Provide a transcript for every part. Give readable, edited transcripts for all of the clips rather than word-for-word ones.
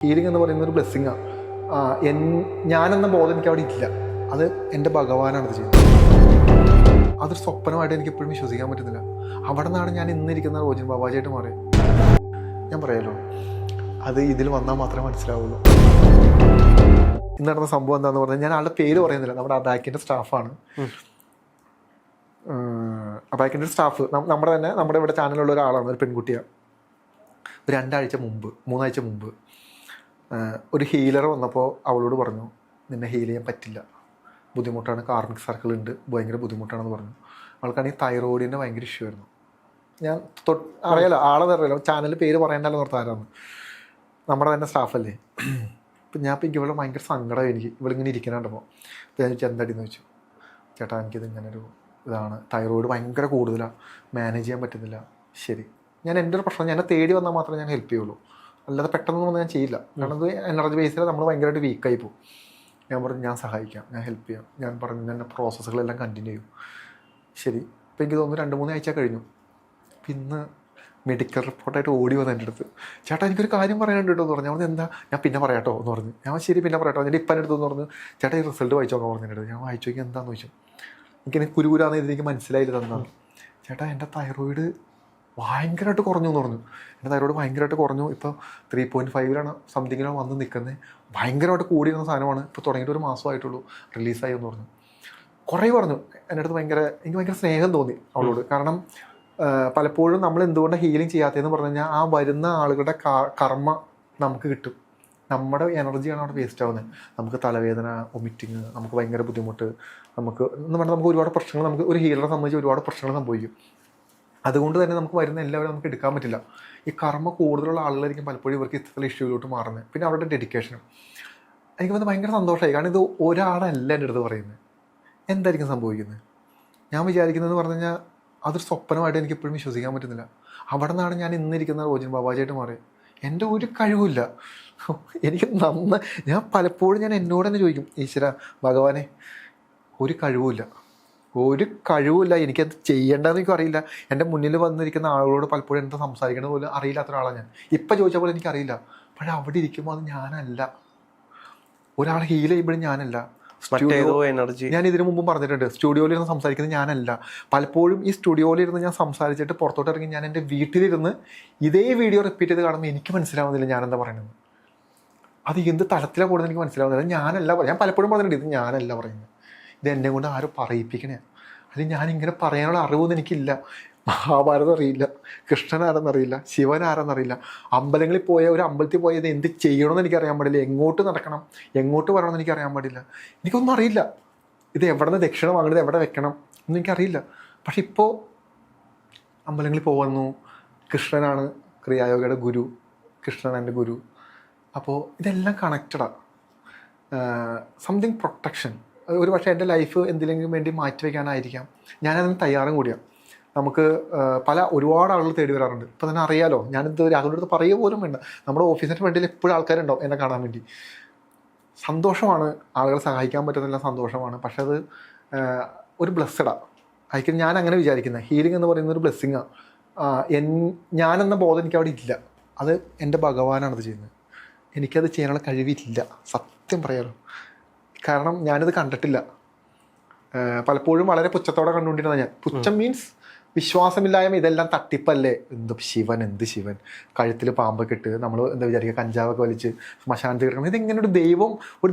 Healing എന്ന് പറയുന്ന ഒരു ബ്ലെസ്സിങ്ങാണ്. ഞാനെന്ന ബോധം എനിക്ക് അവിടെ ഇല്ല. അത് എൻ്റെ ഭഗവാനാണ് ഇത് ചെയ്യുന്നത്. അതൊരു സ്വപ്നമായിട്ട് എനിക്ക് എപ്പോഴും വിശ്വസിക്കാൻ പറ്റുന്നില്ല. അവിടെ നിന്നാണ് ഞാൻ ഇന്നിരിക്കുന്ന റോജിൻ ബാബാജിയായിട്ട് മാറി. ഞാൻ പറയാലോ, അത് ഇതിൽ വന്നാൽ മാത്രമേ മനസ്സിലാവുള്ളൂ. ഇന്ന് നടന്ന സംഭവം എന്താണെന്ന് പറഞ്ഞാൽ, ഞാൻ ആളുടെ പേര് പറയുന്നില്ല. നമ്മുടെ അബാക്കിൻ്റെ സ്റ്റാഫാണ്. അബാക്കിൻ്റെ സ്റ്റാഫ് നമ്മുടെ ഇവിടെ ചാനലുള്ള ഒരാളാണ്, ഒരു പെൺകുട്ടിയാണ്. ഒരു 3 ആഴ്ച മുമ്പ് ഒരു ഹീലർ വന്നപ്പോൾ അവളോട് പറഞ്ഞു, നിന്നെ ഹീൽ ചെയ്യാൻ പറ്റില്ല, ബുദ്ധിമുട്ടാണ്, കാർമിക് സർക്കിൾ ഉണ്ട്, ഭയങ്കര ബുദ്ധിമുട്ടാണെന്ന് പറഞ്ഞു. അവൾക്കാണെങ്കിൽ തൈറോയിഡിൻ്റെ ഭയങ്കര ഇഷ്യൂ ആയിരുന്നു. ഞാൻ അറിയാലോ, അറിയാലോ, ചാനലിൽ പേര് പറയേണ്ടല്ലോ നിർത്താനാണ്. നമ്മുടെ തന്നെ സ്റ്റാഫല്ലേ. ഇപ്പം എനിക്ക് ഇവിടെ ഭയങ്കര സങ്കടം. ഇവളിങ്ങനെ ഇരിക്കണുണ്ടപ്പോൾ അപ്പോൾ ഞാൻ ചോദിച്ചു, എന്താടിയെന്ന് ചോദിച്ചു. ചേട്ടാ, എനിക്കിത് ഇങ്ങനെ ഒരു ഇതാണ്, തൈറോയിഡ് ഭയങ്കര കൂടുതലാണ്, മാനേജ് ചെയ്യാൻ പറ്റുന്നില്ല. ശരി, ഞാൻ എൻ്റെ ഒരു പ്രശ്നം, എന്നെ തേടി വന്നാൽ മാത്രമേ ഞാൻ ഹെൽപ്പ് ചെയ്യുള്ളൂ, അല്ലാതെ പെട്ടെന്ന് വന്ന് ഞാൻ ചെയ്യില്ല. കാരണം അത് എനർജി ബേസിൽ നമ്മൾ ഭയങ്കരമായിട്ട് വീക്കായി പോകും. ഞാൻ പറഞ്ഞു, ഞാൻ സഹായിക്കാം, ഞാൻ ഹെൽപ്പ് ചെയ്യാം. ഞാൻ പറഞ്ഞു, എൻ്റെ പ്രോസസ്സുകളെല്ലാം കണ്ടിന്യൂ ചെയ്യും. ശരി, ഇപ്പോൾ എനിക്ക് തോന്നുന്നു 2-3 ആഴ്ച കഴിഞ്ഞു. ഇന്ന് മെഡിക്കൽ റിപ്പോർട്ടായിട്ട് ഓടി വന്നു എൻ്റെ അടുത്ത്. ചേട്ടാ, എനിക്കൊരു കാര്യം പറയാനുണ്ട് കേട്ടോ എന്ന് പറഞ്ഞു. ഞാൻ എന്താ? ഞാൻ പിന്നെ പറയാട്ടോ എന്ന് പറഞ്ഞു. ഞാൻ ശരി പിന്നെ പറയാട്ടോ. എൻ്റെ ഇപ്പം എടുത്തെന്ന് പറഞ്ഞു, ചേട്ടാ ഈ റിസൾട്ട് വായിച്ചു നോക്കാൻ പറഞ്ഞു. എൻ്റെ അടുത്ത് ഞാൻ വായിച്ചു നോക്കി. എന്താണെന്ന് ചോദിച്ചു. എനിക്ക് കുരുകുരാന്ന് എനിക്ക് മനസ്സിലായില്ല തന്നാണ്. ചേട്ടാ, എൻ്റെ തൈറോയിഡ് ഭയങ്കരമായിട്ട് കുറഞ്ഞു എന്ന് പറഞ്ഞു. എൻ്റെ തൈറോയിഡ് ഭയങ്കരമായിട്ട് കുറഞ്ഞു. ഇപ്പോൾ 3.5 സംതിങ്ങിലാണ് വന്ന് നിൽക്കുന്നത്. ഭയങ്കരമായിട്ട് കൂടിയിരുന്ന സാധനമാണ്. ഇപ്പോൾ തുടങ്ങിയിട്ട് ഒരു മാസമായിട്ടുള്ളൂ, റിലീസായി എന്ന് പറഞ്ഞു. കുറേ പറഞ്ഞു. എൻ്റെ അടുത്ത് എനിക്ക് ഭയങ്കര സ്നേഹം തോന്നി അവളോട്. കാരണം പലപ്പോഴും നമ്മൾ എന്തുകൊണ്ടാണ് ഹീലിംഗ് ചെയ്യാത്തതെന്ന് പറഞ്ഞു കഴിഞ്ഞാൽ, ആ വരുന്ന ആളുകളുടെ കർമ്മ നമുക്ക് കിട്ടും. നമ്മുടെ എനർജിയാണ് അവിടെ വേസ്റ്റ് ആവുന്നത്. നമുക്ക് തലവേദന, വൊമിറ്റിങ്, നമുക്ക് ഭയങ്കര ബുദ്ധിമുട്ട്, നമുക്ക് ഒരുപാട് പ്രശ്നങ്ങൾ, നമുക്ക് ഒരു ഹീലറെ സംബന്ധിച്ച് ഒരുപാട് പ്രശ്നങ്ങൾ സംഭവിക്കും. അതുകൊണ്ട് തന്നെ നമുക്ക് വരുന്ന എല്ലാവരും നമുക്ക് എടുക്കാൻ പറ്റില്ല. ഈ കർമ്മ കൂടുതലുള്ള ആളുകളായിരിക്കും പലപ്പോഴും ഇവർക്ക് ഇത്തരത്തിലുള്ള ഇഷ്യൂയിലോട്ട് മാറുന്നത്. പിന്നെ അവരുടെ ഡെഡിക്കേഷനും എനിക്ക് വന്ന് ഭയങ്കര സന്തോഷമായി. കാരണം ഇത് ഒരാളല്ല എൻ്റെ അടുത്ത് പറയുന്നത്. എന്തായിരിക്കും സംഭവിക്കുന്നത്? ഞാൻ വിചാരിക്കുന്നതെന്ന് പറഞ്ഞു കഴിഞ്ഞാൽ, അതൊരു സ്വപ്നമായിട്ട് എനിക്ക് എപ്പോഴും വിശ്വസിക്കാൻ പറ്റുന്നില്ല. അവിടെ നിന്നാണ് ഞാൻ ഇന്നിരിക്കുന്ന റോജിൻ ബാബാജിയായിട്ട് മാറി. എൻ്റെ ഒരു കഴിവില്ല. ഞാൻ പലപ്പോഴും എന്നോട് തന്നെ ചോദിക്കും, ഈശ്വര ഭഗവാനെ, ഒരു കഴിവുമില്ല, എനിക്കത് ചെയ്യേണ്ടതെന്ന് എനിക്കും അറിയില്ല. എൻ്റെ മുന്നിൽ വന്നിരിക്കുന്ന ആളുകളോട് പലപ്പോഴും എന്താ സംസാരിക്കണത് പോലും അറിയില്ലാത്ത ഒരാളാണ് ഞാൻ. ഇപ്പം ചോദിച്ചാൽ പോലും എനിക്കറിയില്ല. പക്ഷേ അവിടെ ഇരിക്കുമ്പോൾ അത് ഞാനല്ല. ഒരാൾ ഹീൽ ചെയ്യുമ്പോഴും ഞാനല്ല. ഞാൻ ഇതിനു മുമ്പും പറഞ്ഞിട്ടുണ്ട്, സ്റ്റുഡിയോയിലിരുന്ന് സംസാരിക്കുന്നത് ഞാനല്ല. പലപ്പോഴും ഈ സ്റ്റുഡിയോയിലിരുന്ന് ഞാൻ സംസാരിച്ചിട്ട് പുറത്തോട്ട് ഇറങ്ങി ഞാൻ എൻ്റെ വീട്ടിലിരുന്ന് ഇതേ വീഡിയോ റിപ്പീറ്റ് ചെയ്ത് കാണുമ്പോൾ എനിക്ക് മനസ്സിലാവുന്നില്ല ഞാനെന്താ പറയുന്നത്. അത് എന്ത് തലത്തിലാണ് കൂടുതൽ എനിക്ക് മനസ്സിലാവുന്നില്ല. ഞാൻ പലപ്പോഴും പറഞ്ഞിട്ടുണ്ട്, ഇത് ഞാനല്ല പറയുന്നത്, ഇത് എന്നെ കൊണ്ട് ആരും പറയിപ്പിക്കണേ. അത് ഞാനിങ്ങനെ പറയാനുള്ള അറിവൊന്നും എനിക്കില്ല. മഹാഭാരതം അറിയില്ല, കൃഷ്ണൻ ആരെന്നറിയില്ല, ശിവൻ ആരെന്നറിയില്ല. അമ്പലങ്ങളിൽ ഒരു അമ്പലത്തിൽ പോയത് എന്ത് ചെയ്യണമെന്ന് എനിക്കറിയാൻ പാടില്ല, എങ്ങോട്ട് നടക്കണം, എങ്ങോട്ട് വരണമെന്ന് എനിക്കറിയാൻ പാടില്ല. എനിക്കൊന്നും അറിയില്ല. ഇത് എവിടെ നിന്ന് ദക്ഷിണ വാങ്ങുന്നത്, എവിടെ വെക്കണം ഒന്നും എനിക്കറിയില്ല. പക്ഷെ ഇപ്പോൾ അമ്പലങ്ങളിൽ പോകുന്നു. കൃഷ്ണനാണ് ക്രിയായോഗയുടെ ഗുരു, കൃഷ്ണൻ എൻ്റെ ഗുരു. അപ്പോൾ ഇതെല്ലാം കണക്റ്റഡാണ്. Something protection. ഒരു പക്ഷേ എൻ്റെ ലൈഫ് എന്തിലെങ്കിലും വേണ്ടി മാറ്റിവെക്കാനായിരിക്കാം. ഞാനതിന് തയ്യാറും കൂടിയാണ്. നമുക്ക് ഒരുപാട് ആളുകൾ തേടി വരാറുണ്ട്. ഇപ്പോൾ തന്നെ അറിയാലോ, ഞാനിത് രാഹുലിൻ്റെ അടുത്ത് പറയുക പോലും വേണ്ട, നമ്മുടെ ഓഫീസിൻ്റെ ഫ്രണ്ടിൽ എപ്പോഴും ആൾക്കാരുണ്ടാവും എന്നെ കാണാൻ വേണ്ടി. സന്തോഷമാണ്, ആളുകളെ സഹായിക്കാൻ പറ്റുന്നില്ല, സന്തോഷമാണ്. പക്ഷെ അത് ഒരു ബ്ലെസ്സഡാണ്. ആയിരിക്കും ഞാൻ അങ്ങനെ വിചാരിക്കുന്നത്. ഹീലിംഗ് എന്ന് പറയുന്ന ഒരു ബ്ലെസ്സിങ്ങാണ്. ഞാനെന്ന ബോധം എനിക്ക് അവിടെ ഇല്ല. അത് എൻ്റെ ഭഗവാനാണ് അത് ചെയ്യുന്നത്. എനിക്കത് ചെയ്യാനുള്ള കഴിവില്ല, സത്യം പറയാലോ. കാരണം ഞാനിത് കണ്ടിട്ടില്ല. പലപ്പോഴും വളരെ പുച്ഛത്തോടെ കണ്ടുകൊണ്ടിരുന്ന ഞാൻ. പുച്ഛം മീൻസ് വിശ്വാസമില്ലായ്മ, ഇതെല്ലാം തട്ടിപ്പല്ലേ, എന്ത് ശിവൻ കഴുത്തിൽ പാമ്പൊക്കെ ഇട്ട് നമ്മൾ എന്താ വിചാരിക്കുക, കഞ്ചാവൊക്കെ വലിച്ച് ശ്മശാനത്തിൽ കിടക്കണം. ഇതെങ്ങനെ ഒരു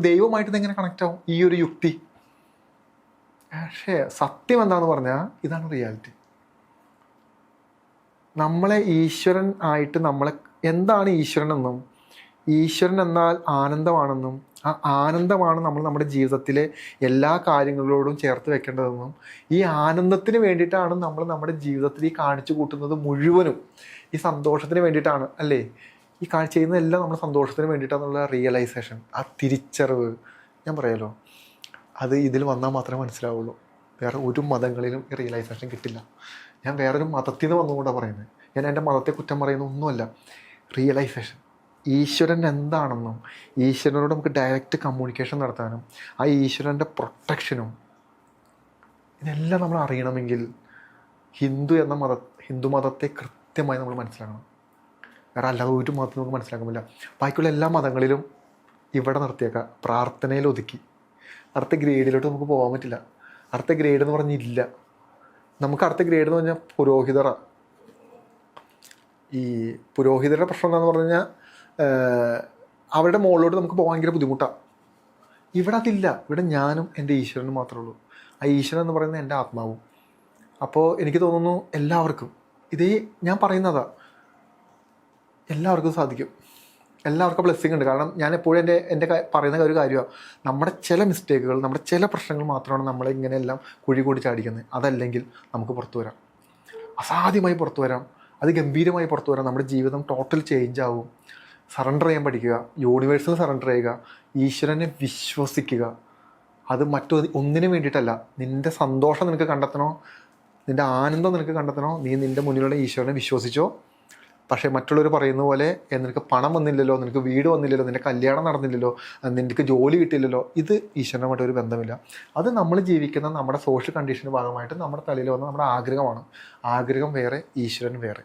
ദൈവമായിട്ട് ഇതെങ്ങനെ കണക്റ്റ് ആവും ഈ ഒരു യുക്തി? പക്ഷേ സത്യം എന്താണെന്ന് പറഞ്ഞാൽ, ഇതാണ് റിയാലിറ്റി. നമ്മളെ ഈശ്വരൻ ആയിട്ട് എന്താണ് ഈശ്വരൻ എന്നും, ഈശ്വരൻ എന്നാൽ ആനന്ദമാണെന്നും, ആ ആനന്ദമാണ് നമ്മൾ നമ്മുടെ ജീവിതത്തിലെ എല്ലാ കാര്യങ്ങളോടും ചേർത്ത് വെക്കേണ്ടതെന്നും, ഈ ആനന്ദത്തിന് വേണ്ടിയിട്ടാണ് നമ്മൾ നമ്മുടെ ജീവിതത്തിൽ ഈ കാണിച്ചു കൂട്ടുന്നത് മുഴുവനും ഈ സന്തോഷത്തിന് വേണ്ടിയിട്ടാണ്, അല്ലേ? ഈ ചെയ്യുന്നതെല്ലാം നമ്മൾ സന്തോഷത്തിന് വേണ്ടിയിട്ടാണെന്നുള്ള റിയലൈസേഷൻ, ആ തിരിച്ചറിവ്, ഞാൻ പറയാലോ, അത് ഇതിൽ വന്നാൽ മാത്രമേ മനസ്സിലാവുള്ളൂ. വേറെ ഒരു മതങ്ങളിലും ഈ റിയലൈസേഷൻ കിട്ടില്ല. ഞാൻ വേറൊരു മതത്തിൽ നിന്ന് വന്നുകൊണ്ടാണ് പറയുന്നത്. ഞാൻ എൻ്റെ മതത്തെ കുറ്റം പറയുന്ന ഒന്നുമല്ല. റിയലൈസേഷൻ, ഈശ്വരൻ എന്താണെന്നും ഈശ്വരനോട് നമുക്ക് ഡയറക്റ്റ് കമ്മ്യൂണിക്കേഷൻ നടത്താനും ആ ഈശ്വരൻ്റെ പ്രൊട്ടക്ഷനും ഇതെല്ലാം നമ്മൾ അറിയണമെങ്കിൽ ഹിന്ദു മതത്തെ കൃത്യമായി നമ്മൾ മനസ്സിലാക്കണം. വേറെ അല്ലാതെ ഒരു മതത്തിൽ നമുക്ക് മനസ്സിലാക്കാൻ പറ്റില്ല. ബാക്കിയുള്ള എല്ലാ മതങ്ങളിലും ഇവിടെ നിർത്തിയേക്കാം, പ്രാർത്ഥനയിൽ ഒതുക്കി. അടുത്ത ഗ്രേഡിലോട്ട് നമുക്ക് പോകാൻ പറ്റില്ല. അടുത്ത ഗ്രേഡ് എന്ന് പറഞ്ഞില്ല. നമുക്ക് അടുത്ത ഗ്രേഡ് എന്ന് പറഞ്ഞാൽ പുരോഹിതറാണ്. ഈ പുരോഹിതരുടെ പ്രശ്നം എന്താണെന്ന് പറഞ്ഞു കഴിഞ്ഞാൽ അവരുടെ മുകളിലോട്ട് നമുക്ക് പോകാൻ ഭയങ്കര ബുദ്ധിമുട്ടാണ്. ഇവിടെ അതില്ല. ഇവിടെ ഞാനും എൻ്റെ ഈശ്വരനും മാത്രമേ ഉള്ളൂ. ആ ഈശ്വരൻ എന്ന് പറയുന്നത് എൻ്റെ ആത്മാവും. അപ്പോൾ എനിക്ക് തോന്നുന്നു എല്ലാവർക്കും ഇതേ ഞാൻ പറയുന്നതാ, എല്ലാവർക്കും സാധിക്കും. എല്ലാവർക്കും ബ്ലെസ്സിങ് ഉണ്ട്. കാരണം ഞാൻ എപ്പോഴും എൻ്റെ പറയുന്ന ഒരു കാര്യമാണ്, നമ്മുടെ ചില മിസ്റ്റേക്കുകൾ, നമ്മുടെ ചില പ്രശ്നങ്ങൾ മാത്രമാണ് നമ്മളെ ഇങ്ങനെയെല്ലാം കുഴി കൂടി ചാടിക്കുന്നത്. അതല്ലെങ്കിൽ നമുക്ക് പുറത്തു വരാം, അസാധ്യമായി പുറത്തു വരാം, അത് ഗംഭീരമായി പുറത്തു വരാം. നമ്മുടെ ജീവിതം ടോട്ടൽ ചേഞ്ച് ആവും. സറണ്ടർ ചെയ്യാൻ പഠിക്കുക, യൂണിവേഴ്സിന് സറണ്ടർ ചെയ്യുക, ഈശ്വരനെ വിശ്വസിക്കുക. അത് ഒന്നിനും വേണ്ടിയിട്ടല്ല. നിൻ്റെ സന്തോഷം നിനക്ക് കണ്ടെത്തണോ, നിൻ്റെ ആനന്ദം നിനക്ക് കണ്ടെത്തണോ, നീ നിൻ്റെ മുന്നിലുള്ള ഈശ്വരനെ വിശ്വസിച്ചോ. പക്ഷേ മറ്റുള്ളവർ പറയുന്ന പോലെ നിനക്ക് പണം വന്നില്ലല്ലോ, നിനക്ക് വീട് വന്നില്ലല്ലോ, നിൻ്റെ കല്യാണം നടന്നില്ലല്ലോ, നിനക്ക് ജോലി കിട്ടില്ലല്ലോ, ഇത് ഈശ്വരനുമായിട്ട് ഒരു ബന്ധമില്ല. അത് നമ്മൾ ജീവിക്കുന്ന നമ്മുടെ സോഷ്യൽ കണ്ടീഷൻ്റെ ഭാഗമായിട്ട് നമ്മുടെ തലയിൽ വന്ന നമ്മുടെ ആഗ്രഹമാണ്. ആഗ്രഹം വേറെ, ഈശ്വരൻ വേറെ.